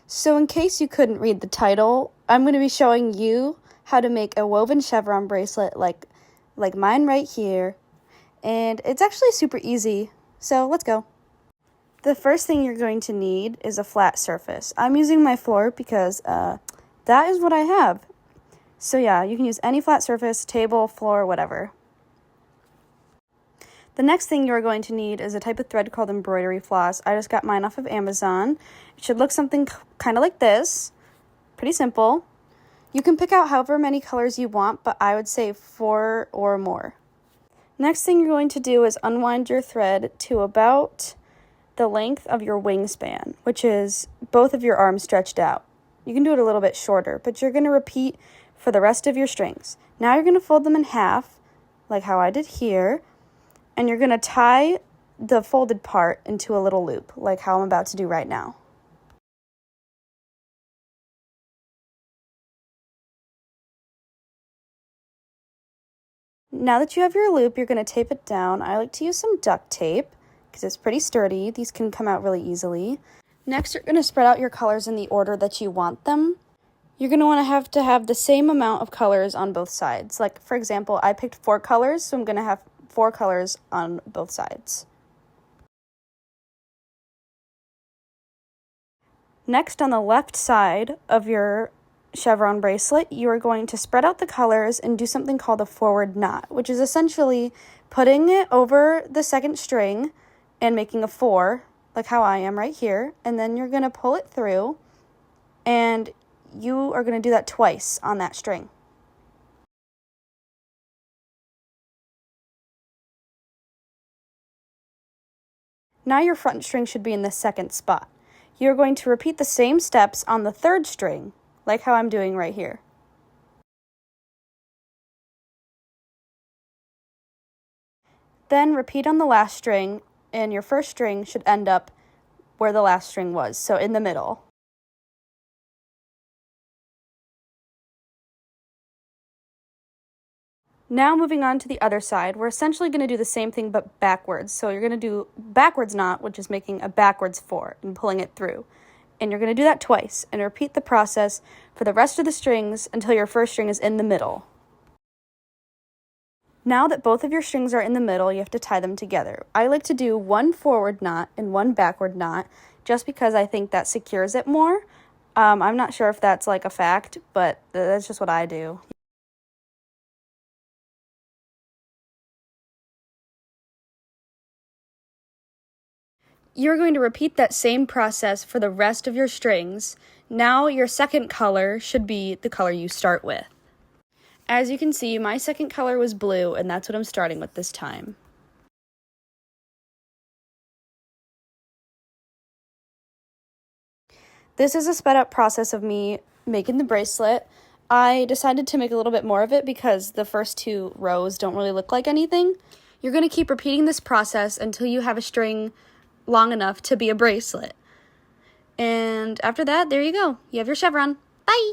So in case you couldn't read the title, I'm going to be showing you how to make a woven chevron bracelet like mine right here. And it's actually super easy, so let's go. The first thing you're going to need is a flat surface. I'm using my floor because that is what I have. So yeah, you can use any flat surface, table, floor, whatever. The next thing you're going to need is a type of thread called embroidery floss. I just got mine off of Amazon. It should look something kind of like this. Pretty simple. You can pick out however many colors you want, but I would say 4 or more. Next thing you're going to do is unwind your thread to about the length of your wingspan, which is both of your arms stretched out. You can do it a little bit shorter, but you're going to repeat for the rest of your strings. Now you're going to fold them in half, like how I did here, and you're going to tie the folded part into a little loop, like how I'm about to do right now. Now that you have your loop, you're going to tape it down. I like to use some duct tape because it's pretty sturdy. These can come out really easily. Next, you're going to spread out your colors in the order that you want them. You're going to want to have the same amount of colors on both sides. Like, for example, I picked 4 colors, so I'm going to have 4 colors on both sides. Next, on the left side of your chevron bracelet, you are going to spread out the colors and do something called a forward knot, which is essentially putting it over the second string and making a 4, like how I am right here, and then you're going to pull it through, and you are going to do that twice on that string. Now your front string should be in the second spot. You're going to repeat the same steps on the third string, like how I'm doing right here. Then repeat on the last string, and your first string should end up where the last string was, so in the middle. Now moving on to the other side, we're essentially going to do the same thing but backwards. So you're going to do backwards knot, which is making a backwards 4 and pulling it through. And you're going to do that twice and repeat the process for the rest of the strings until your first string is in the middle. Now that both of your strings are in the middle, you have to tie them together. I like to do 1 forward knot and 1 backward knot just because I think that secures it more. I'm not sure if that's like a fact, but that's just what I do. You're going to repeat that same process for the rest of your strings. Now your second color should be the color you start with. As you can see, my second color was blue, and that's what I'm starting with this time. This is a sped up process of me making the bracelet. I decided to make a little bit more of it because the first 2 rows don't really look like anything. You're going to keep repeating this process until you have a string long enough to be a bracelet. And after that, there you go. You have your chevron. Bye!